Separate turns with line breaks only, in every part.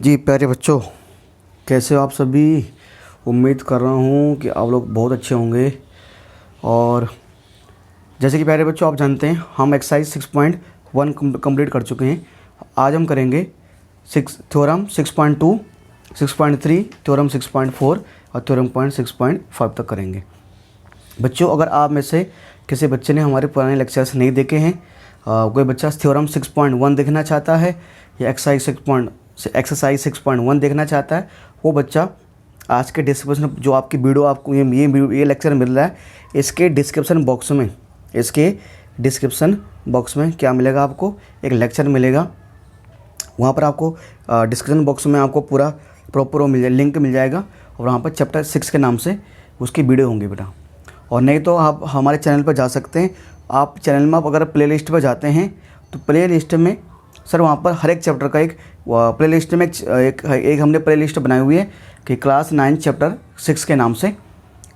जी प्यारे बच्चों, कैसे हो आप सभी। उम्मीद कर रहा हूँ कि आप लोग बहुत अच्छे होंगे। और जैसे कि प्यारे बच्चों, आप जानते हैं हम एक्सरसाइज 6.1 कंप्लीट कर चुके हैं। आज हम करेंगे थ्योरम 6.2, 6.3, थ्योरम 6.4 और थ्योरम पॉइंट 6.5 तक करेंगे। बच्चों, अगर आप में से किसी बच्चे ने हमारे पुराने लेक्चर्स नहीं देखे हैं, कोई बच्चा थ्योरम 6.1 देखना चाहता है या एक्सरसाइज 6.1 देखना चाहता है, वो बच्चा आज के डिस्क्रिप्शन, जो आपकी वीडियो आपको ये लेक्चर मिल रहा है, इसके डिस्क्रिप्शन बॉक्स में क्या मिलेगा, आपको एक लेक्चर मिलेगा। वहाँ पर आपको डिस्क्रिप्शन बॉक्स में आपको पूरा प्रॉपर लिंक मिल जाएगा और वहाँ पर चैप्टर 6 के नाम से उसकी वीडियो होंगी बेटा। और नहीं तो आप हमारे चैनल पर जा सकते हैं। आप चैनल में अगर प्ले लिस्ट पर जाते हैं तो प्ले लिस्ट में सर वहाँ पर हर एक चैप्टर का एक प्ले लिस्ट में एक हमने प्ले लिस्ट बनाई हुई है कि क्लास 9 चैप्टर 6 के नाम से।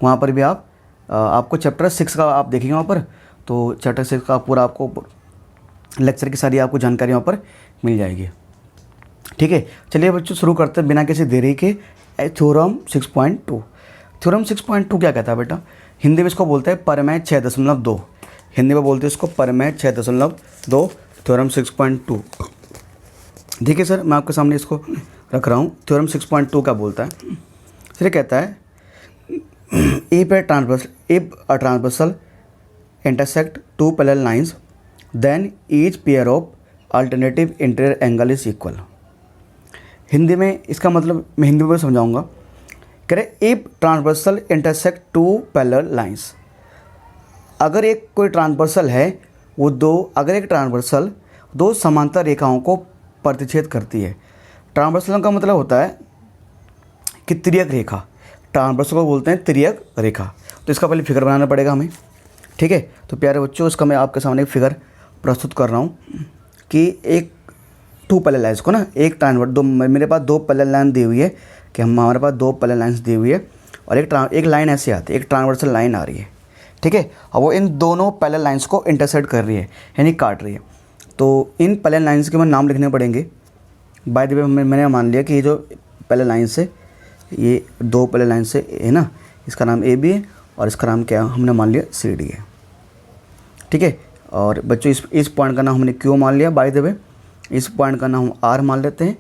वहाँ पर भी आपको चैप्टर 6 का आप देखेंगे वहाँ पर, तो चैप्टर 6 का पूरा आपको लेक्चर की सारी आपको जानकारी वहाँ पर मिल जाएगी। ठीक है, चलिए बच्चों शुरू करते हैं बिना किसी देरी के। थ्योरम 6.2। थ्योरम 6.2 क्या कहता है बेटा? हिंदी में इसको बोलते हैं परमेय 6.2। हिंदी में बोलते हैं इसको परमेय 6.2, थ्योरम 6.2। देखिए सर, मैं आपके सामने इसको रख रहा हूँ। थ्योरम 6.2 क्या बोलता है? सर ये कहता है if a transversal intersect two parallel lines, then each pair of alternative interior angle is equal। Hindi में इसका मतलब मैं हिंदी में समझाऊंगा। कह रहे if transversal intersect two parallel lines, अगर एक कोई ट्रांसवर्सल है अगर एक ट्रांसवर्सल दो समांतर रेखाओं को प्रतिच्छेद करती है। ट्रांसवर्सल का मतलब होता है कि तिर्यक रेखा। ट्रांसवर्सल को बोलते हैं तिर्यक रेखा। तो इसका पहले फिगर बनाना पड़ेगा हमें। ठीक है, तो प्यारे बच्चों, इसका मैं आपके सामने एक फिगर प्रस्तुत कर रहा हूँ कि एक टू पैरेलल लाइन्स को ना, मेरे पास दो पैरेलल लाइन दी हुई है कि हमारे पास दो पैरेलल लाइन्स दी हुई है और एक लाइन ऐसे आती है, एक ट्रांसवर्सल लाइन आ रही है। ठीक है, और वो इन दोनों पैरेलल लाइन्स को इंटरसेक्ट कर रही है, यानी काट रही है। तो इन पैरेलल लाइन्स के मैं नाम लिखने पड़ेंगे। बाय द वे मैंने मान लिया कि ये जो पैरेलल लाइन्स है, ये दो पैरेलल लाइन्स है ना, इसका नाम ए बी है और इसका नाम क्या हमने मान लिया सी डी है। ठीक है, और बच्चों इस पॉइंट का नाम हमने क्यू मान लिया। बाय द वे इस पॉइंट का नाम हम आर मान लेते हैं।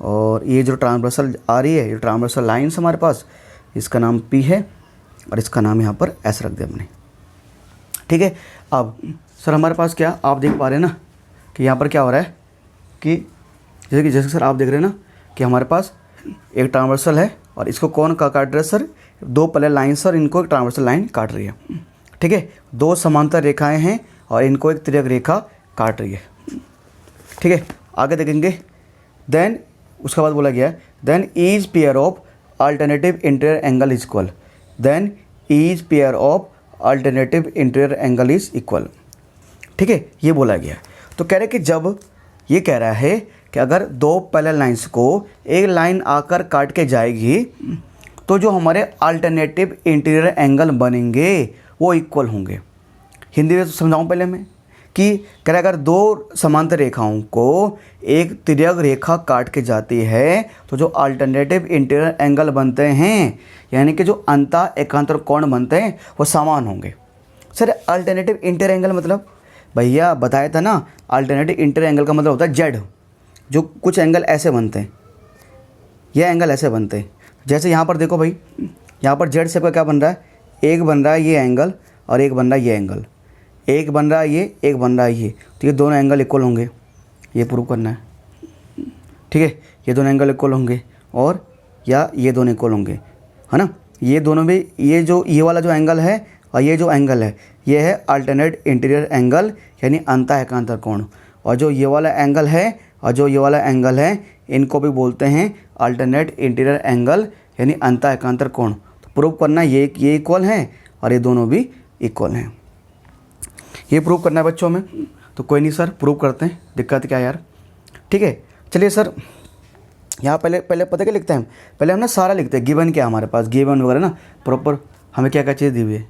और ये जो ट्रांसवर्सल आ रही है, ये ट्रांसवर्सल लाइन्स हमारे पास, इसका नाम पी है और इसका नाम यहाँ पर एस रख दिया हमने। ठीक है, अब सर हमारे पास क्या आप देख पा रहे हैं ना कि यहाँ पर क्या हो रहा है कि जैसे सर आप देख रहे हैं ना कि हमारे पास एक ट्रांसवर्सल है और इसको कौन काट रहा है सर? दो पैरेलल लाइन सर, इनको एक ट्रांसवर्सल लाइन काट रही है। ठीक है, दो समांतर रेखाएं हैं और इनको एक तिर्यक रेखा काट रही है। ठीक है, आगे देखेंगे। देन उसके बाद बोला गया है then each pair of alternative interior angle is equal. Then each pair of alternative interior angle is equal. ठीक है, ये बोला गया। तो कह रहे कि जब ये कह रहा है कि अगर दो पैरेलल लाइंस को एक लाइन आकर काट के जाएगी तो जो हमारे अल्टरनेटिव इंटीरियर एंगल बनेंगे वो इक्वल होंगे। हिंदी में तो समझाऊँ पहले मैं कि कह रहा अगर दो समांतर रेखाओं को एक तिर्यक रेखा काट के जाती है तो जो अल्टरनेटिव इंटीरियर एंगल बनते हैं, यानी कि जो अंतः एकांतर कोण बनते हैं, वो समान होंगे। सर अल्टरनेटिव इंटीरियर एंगल मतलब भैया बताया था ना, अल्टरनेटिव इंटीरियर एंगल का मतलब होता है जेड। जो कुछ एंगल ऐसे बनते हैं, यह एंगल ऐसे बनते हैं। जैसे यहाँ पर देखो भाई, यहाँ पर जेड शेप का क्या बन रहा है? एक बन रहा है ये एंगल और एक बन रहा है ये एंगल। एक बन रहा है ये, एक बन रहा है ये, तो ये दोनों एंगल इक्वल होंगे, ये प्रूव करना है। ठीक है, ये दोनों एंगल इक्वल होंगे और या ये दोनों इक्वल होंगे, है ना। ये दोनों भी, ये वाला जो एंगल है और ये जो एंगल है, ये है अल्टरनेट इंटीरियर एंगल, यानी अंतः एकांतर कोण। और जो ये वाला एंगल है और जो ये वाला एंगल है, इनको भी बोलते हैं अल्टरनेट इंटीरियर एंगल, यानी अंतः एकांतर कोण। तो प्रूव करना ये इक्वल है और ये दोनों भी इक्वल हैं। ये प्रूव करना है बच्चों में। तो कोई नहीं सर, प्रूव करते हैं, दिक्कत क्या यार। ठीक है, चलिए सर, यहाँ पहले पता क्या लिखते हैं हम? पहले हम ना सारा लिखते हैं, गिवन क्या हमारे पास, गिवन वगैरह ना प्रॉपर हमें क्या क्या चीज़ दी हुई है।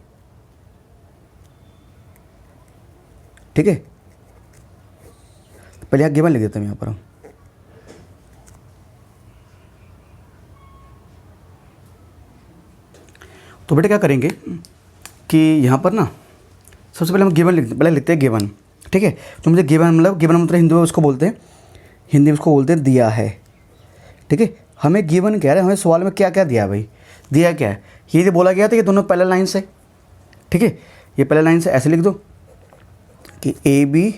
ठीक है, पहले यहाँ गिवन लिख देते हैं यहाँ पर हम। तो बेटा क्या करेंगे कि यहाँ पर ना सबसे पहले हम पहले लिखते हैं गिवन, ठीक है। तो मुझे गिवन मतलब हिंदी में उसको बोलते हैं दिया है, ठीक है। हमें गिवन कह रहे हैं, हमें सवाल में क्या क्या दिया भाई, दिया क्या है, ये जो बोला गया था कि दोनों पैरेलल लाइन से, ठीक है। ये पैरेलल लाइन से ऐसे लिख दो कि A B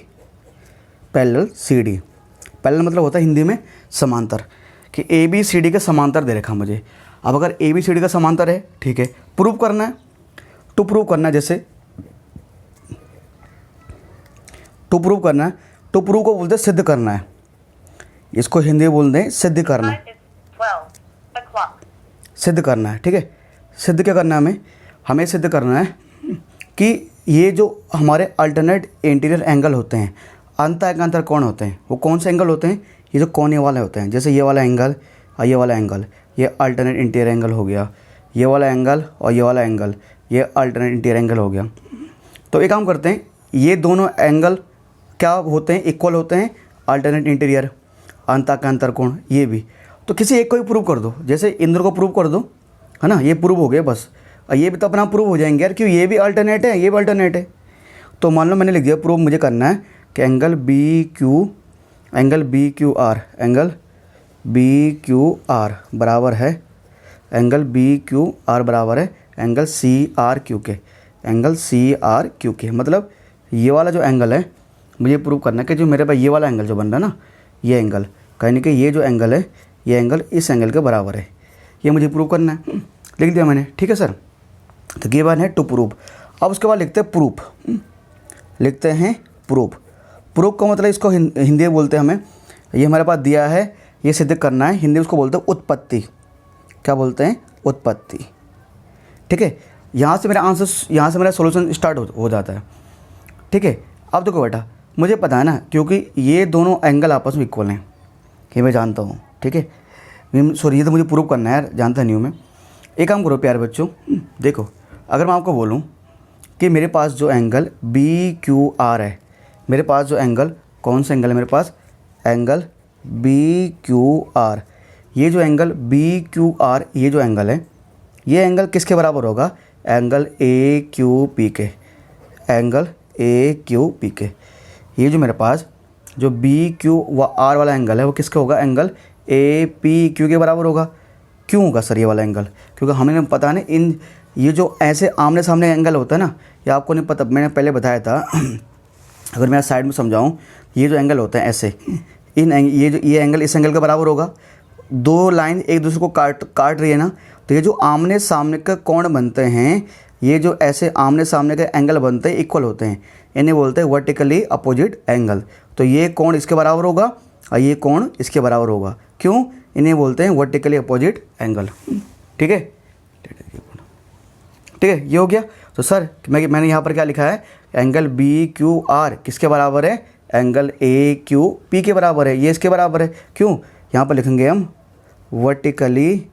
parallel C D. Parallel मतलब होता है हिंदी में समांतर, कि ए बी सी डी का समांतर दे रखा मुझे। अब अगर ए बी सी डी का समांतर है, ठीक है, प्रूव करना है, टू प्रूव करना है, जैसे टू प्रूव करना है, टू प्रूव को बोलते हैं सिद्ध करना है, इसको हिंदी में बोलते हैं सिद्ध करना है, सिद्ध करना है, ठीक है। सिद्ध क्या करना है, हमें सिद्ध करना है कि ये जो हमारे अल्टरनेट इंटीरियर एंगल होते हैं, अंतर कोण होते हैं, वो कौन से एंगल होते हैं, ये जो कोने वाले होते हैं, जैसे ये वाला एंगल और ये वाला एंगल, ये अल्टरनेट इंटीरियर एंगल हो गया, ये वाला एंगल और ये वाला एंगल, ये अल्टरनेट इंटीरियर एंगल हो गया। तो एक काम करते हैं, ये दोनों एंगल क्या होते हैं, इक्वल होते हैं, अल्टरनेट इंटीरियर अंतर कोण ये भी। तो किसी एक को ही प्रूव कर दो, जैसे इंद्र को प्रूव कर दो, है ना, ये प्रूव हो गया बस, और ये भी तो अपना प्रूव हो जाएंगे यार, क्यों, ये भी अल्टरनेट है, ये भी अल्टरनेट है। तो मान लो मैंने लिख दिया प्रूव मुझे करना है कि एंगल बी क्यू आर बराबर है एंगल सी आर क्यू के, मतलब ये वाला जो एंगल है मुझे प्रूव करना है कि जो मेरे पास ये वाला एंगल जो बन रहा है ना, ये एंगल कहने कि ये जो एंगल है, ये एंगल इस एंगल के बराबर है, ये मुझे प्रूव करना है। लिख दिया मैंने, ठीक है सर। तो गिवन है टू प्रूव। अब उसके बाद लिखते हैं प्रूफ, लिखते हैं प्रूफ। प्रूफ का मतलब इसको हिंदी में बोलते हैं हमें, ये हमारे पास दिया है, ये सिद्ध करना है, हिंदी उसको बोलते हैं उत्पत्ति। क्या बोलते हैं, उत्पत्ति, ठीक है। यहाँ से मेरा आंसर, यहाँ से मेरा सोल्यूशन स्टार्ट हो जाता है, ठीक है। अब देखो बेटा, मुझे पता है ना, क्योंकि ये दोनों एंगल आपस में इक्वल हैं, ये मैं जानता हूँ, ठीक है। सॉरी, ये तो मुझे प्रूव करना है यार, जानता नहीं हूँ मैं। एक काम करो प्यारे बच्चों, देखो अगर मैं आपको बोलूँ कि मेरे पास जो एंगल बी क्यू आर है, मेरे पास जो एंगल, कौन सा एंगल है मेरे पास, एंगल बी क्यू आर, ये जो एंगल बी क्यू आर, ये जो एंगल है, ये एंगल किसके बराबर होगा, एंगल ए क्यू पी के, एंगल ए क्यू पी के। ये जो मेरे पास जो बी क्यू व आर वाला एंगल है, वो किसके होगा, एंगल ए पी क्यू के बराबर होगा। क्यों होगा सर ये वाला एंगल, क्योंकि हमें पता नहीं, इन ये जो ऐसे आमने सामने एंगल होता है ना, ये आपको नहीं पता, मैंने पहले बताया था। अगर मैं साइड में समझाऊँ, ये जो एंगल होते हैं ऐसे, ये एंगल इस एंगल के बराबर होगा। दो लाइन एक दूसरे को काट रही है ना, तो ये जो आमने सामने का कोण बनते हैं, ये जो ऐसे आमने सामने के एंगल बनते हैं, इक्वल होते हैं, इन्हें बोलते हैं वर्टिकली अपोजिट एंगल। तो ये कोण इसके बराबर होगा और ये कोण इसके बराबर होगा, क्यों, इन्हें बोलते हैं वर्टिकली अपोजिट एंगल, ठीक है, ठीक है। ये हो गया। तो सर मैंने यहाँ पर क्या लिखा है, एंगल बी क्यू आर किसके बराबर है, एंगल ए क्यू पी के बराबर है, ये इसके बराबर है, क्यों, यहाँ पर लिखेंगे हम वर्टिकली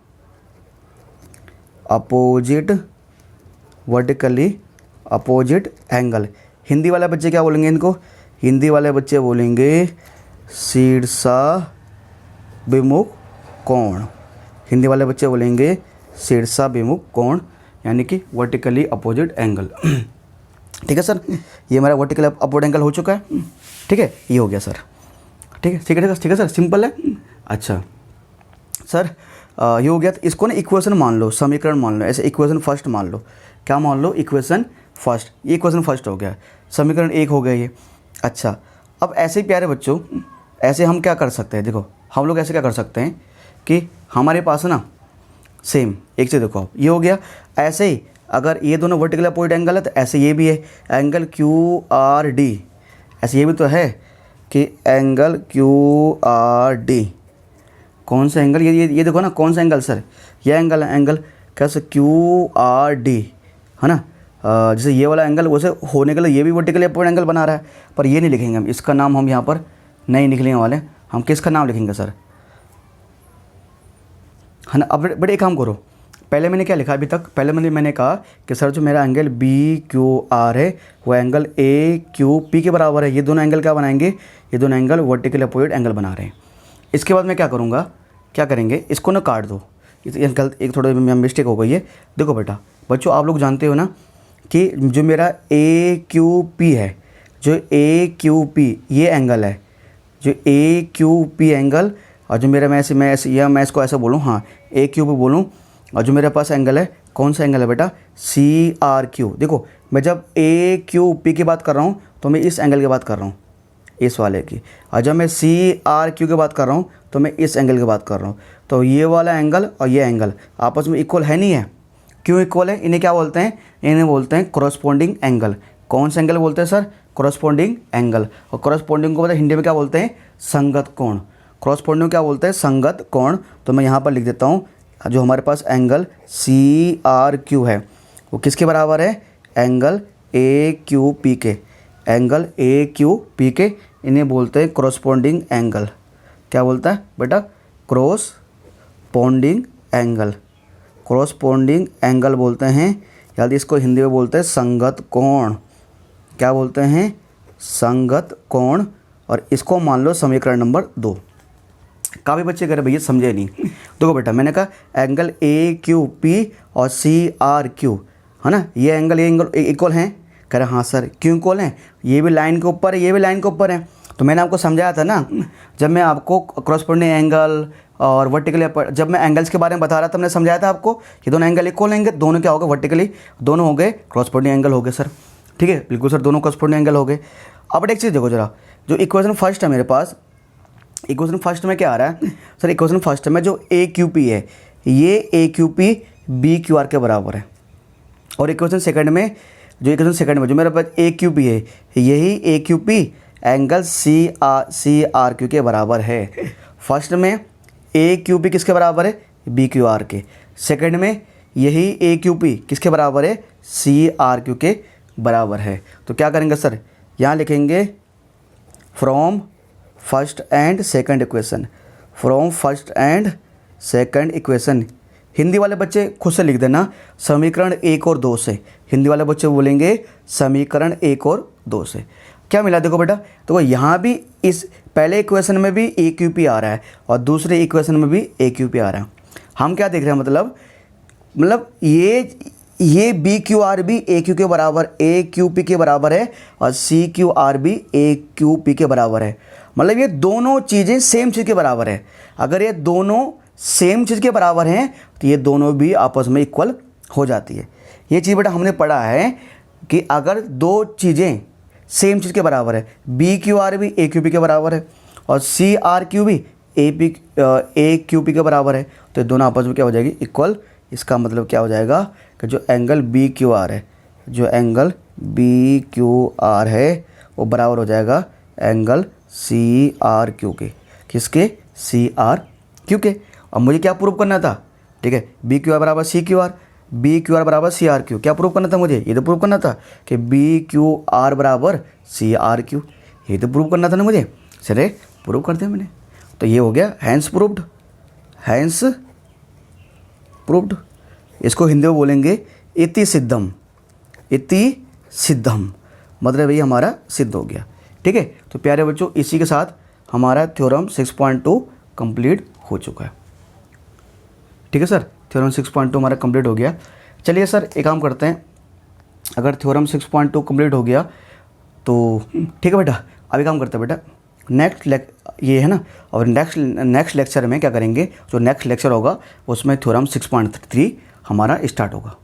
अपोजिट एंगल। हिंदी वाले बच्चे क्या बोलेंगे इनको, हिंदी वाले बच्चे बोलेंगे शीर्षाभिमुख कोण, हिंदी वाले बच्चे बोलेंगे शीर्षाभिमुख कोण, यानी कि वर्टिकली अपोजिट एंगल, ठीक है सर। ये हमारा वर्टिकली अपोजिट एंगल हो चुका है, ठीक है, ये हो गया सर, ठीक है, ठीक है, ठीक है सर, सिंपल है। अच्छा सर, ये हो गया। तो इसको ना इक्वेशन मान लो, समीकरण मान लो, ऐसे इक्वेशन फर्स्ट मान लो, क्या मान लो, इक्वेशन फर्स्ट, ये इक्वेशन फर्स्ट हो गया, समीकरण एक हो गया ये। अच्छा, अब ऐसे ही प्यारे बच्चों, ऐसे हम क्या कर सकते हैं, देखो हम लोग ऐसे क्या कर सकते हैं कि हमारे पास ना सेम एक चीज़, देखो आप ये हो गया। ऐसे ही अगर ये दोनों वर्टिकल अपोजिट एंगल है, तो ऐसे ये भी है, एंगल क्यू आर डी, ऐसे ये भी तो है कि एंगल क्यू आर डी, कौन सा एंगल, ये देखो ना, कौन सा एंगल सर, ये एंगल है, एंगल कैसे, क्यू आर डी, है ना। जैसे ये वाला एंगल वैसे होने के लिए ये भी वर्टिकल अपोजिट एंगल बना रहा है, पर ये नहीं लिखेंगे हम, इसका नाम हम यहाँ पर नहीं लिखने वाले, हम किसका नाम लिखेंगे सर, है ना। अब बड़े एक काम करो, पहले मैंने क्या लिखा अभी तक, पहले मैंने कहा कि सर जो मेरा एंगल बी क्यू आर है, वो एंगल ए क्यू पी के बराबर है। ये दोनों एंगल क्या बनाएंगे, ये दोनों एंगल वर्टिकल अपोजिट एंगल बना रहे हैं। इसके बाद मैं क्या करूँगा, क्या करेंगे, इसको ना काट दो, एक थोड़ा मिस्टेक हो गई है। देखो बेटा बच्चों आप लोग जानते हो ना कि जो मेरा ए क्यू पी है, जो ए क्यू पी ये एंगल है, जो ए क्यू पी एंगल, और जो मेरा मैं इसको ऐसा बोलूँ, हाँ ए क्यू पी बोलूँ, और जो मेरे पास एंगल है, कौन सा एंगल है बेटा, सी आर क्यू। देखो मैं जब ए क्यू पी की बात कर रहा हूँ तो मैं इस एंगल की बात कर रहा हूँ, इस वाले की, और जब मैं सी आर क्यू की बात कर रहा हूँ तो मैं इस एंगल की बात कर रहा हूँ। तो ये वाला एंगल और ये एंगल आपस में इक्वल है नहीं है? क्यों इक्वल है? इन्हें क्या बोलते हैं? इन्हें बोलते हैं कॉरस्पॉन्डिंग एंगल। कौन सा एंगल बोलते हैं सर? Corresponding angle. और कॉरस्पॉन्डिंग को हिंदी में क्या बोलते हैं? संगत कोण। कॉरस्पॉन्डिंग क्या बोलते हैं? संगत कोण। तो मैं यहाँ पर लिख देता हूँ, जो हमारे पास एंगल सी आर क्यू है वो किसके बराबर है? एंगल ए क्यू पी के। एंगल ए क्यू पी के इन्हें बोलते हैं कॉरस्पॉन्डिंग एंगल। क्या बोलता है बेटा? Corresponding angle. कॉरस्पॉन्डिंग एंगल बोलते हैं, याद इसको हिंदी में बोलते हैं संगत कोण। क्या बोलते हैं? संगत कोण। और इसको मान लो समीकरण नंबर 2। काफ़ी बच्चे कह रहे भैया समझे नहीं। देखो बेटा मैंने कहा एंगल ए क्यू पी और सी आर क्यू है ना, ये एंगल इक्वल हैं। कह रहे हाँ सर क्यों इक्वल हैं? ये भी लाइन के ऊपर है, ये भी लाइन के ऊपर है। तो मैंने आपको समझाया था ना, जब मैं आपको कॉरस्पॉन्डिंग एंगल और वर्टिकली, जब मैं एंगल्स के बारे में बता रहा था, मैंने समझाया था आपको ये दोनों एंगल इक्वल होंगे, दोनों क्या होगा? वर्टिकली दोनों हो गए कॉरस्पॉन्डिंग एंगल हो गए सर। ठीक है, बिल्कुल सर, दोनों कॉरस्पॉन्डिंग एंगल हो गए। अब एक चीज़ देखो जरा, जो इक्वेशन फर्स्ट है मेरे पास, इक्वेशन फर्स्ट में क्या आ रहा है सर? इक्वेशन फर्स्ट में जो ए क्यू पी है, ये A Q P B Q R के बराबर है। और इक्वेशन सेकंड में, जो मेरे पास ए क्यू पी है, यही A Q P angle C R Q के बराबर है। फर्स्ट में ए क्यू पी किसके बराबर है? बी क्यू आर के। सेकंड में यही ए क्यू पी किसके बराबर है? सी आर क्यू के बराबर है। तो क्या करेंगे सर? यहाँ लिखेंगे from first and second equation. From first and second equation. Hindi वाले बच्चे खुद से लिख देना समीकरण 1 और 2 से। हिंदी वाले बच्चे बोलेंगे समीकरण 1 और 2 से। क्या मिला देखो बेटा, तो यहाँ भी इस पहले इक्वेशन में भी ए क्यू पी आ रहा है और दूसरे इक्वेशन में भी ए क्यू पी आ रहा है। हम क्या देख रहे हैं, मतलब ये बी क्यू आर भी ए क्यू के बराबर, ए क्यू पी के बराबर है, और सी क्यू आर भी ए क्यू पी के बराबर है। मतलब ये दोनों चीज़ें सेम चीज़ के बराबर है। अगर ये दोनों सेम चीज़ के बराबर हैं तो ये दोनों भी आपस में इक्वल हो जाती है। ये चीज़ बेटा हमने पढ़ा है कि अगर दो चीज़ें सेम चीज़ के बराबर है, बी क्यू आर भी ए क्यू पी के बराबर है और सी आर क्यू भी ए क्यू पी के बराबर है, तो दोनों आपस में क्या हो जाएगी? इक्वल। इसका मतलब क्या हो जाएगा कि जो एंगल बी क्यू आर है, जो एंगल बी क्यू आर है वो बराबर हो जाएगा एंगल सी आर क्यू के। किसके? सी आर क्यू के। अब मुझे क्या प्रूव करना था? ठीक है, बी क्यू आर बराबर C Q R, B Q R बराबर सी आर क्यू। क्या प्रूव करना था मुझे? ये तो प्रूव करना था कि बी क्यू आर बराबर सी आर क्यू। ये तो प्रूव करना था ना मुझे। चले प्रूव कर दिया मैंने, तो ये हो गया हैंस प्रूव्ड। Hence proved. इसको हिंदी में बोलेंगे इति सिद्धम। इति सिद्धम मतलब ये हमारा सिद्ध हो गया। ठीक है, तो प्यारे बच्चों इसी के साथ हमारा थ्योरम 6.2 कंप्लीट हो चुका है। ठीक है सर, थ्योरम 6.2 हमारा कंप्लीट हो गया। चलिए सर एक काम करते हैं, अगर थ्योरम 6.2 कंप्लीट हो गया तो ठीक है बेटा, अभी काम करते हैं बेटा, ये है ना, और नेक्स्ट लेक्चर में क्या करेंगे, जो नेक्स्ट लेक्चर होगा उसमें थ्योरम 6.3 हमारा स्टार्ट होगा।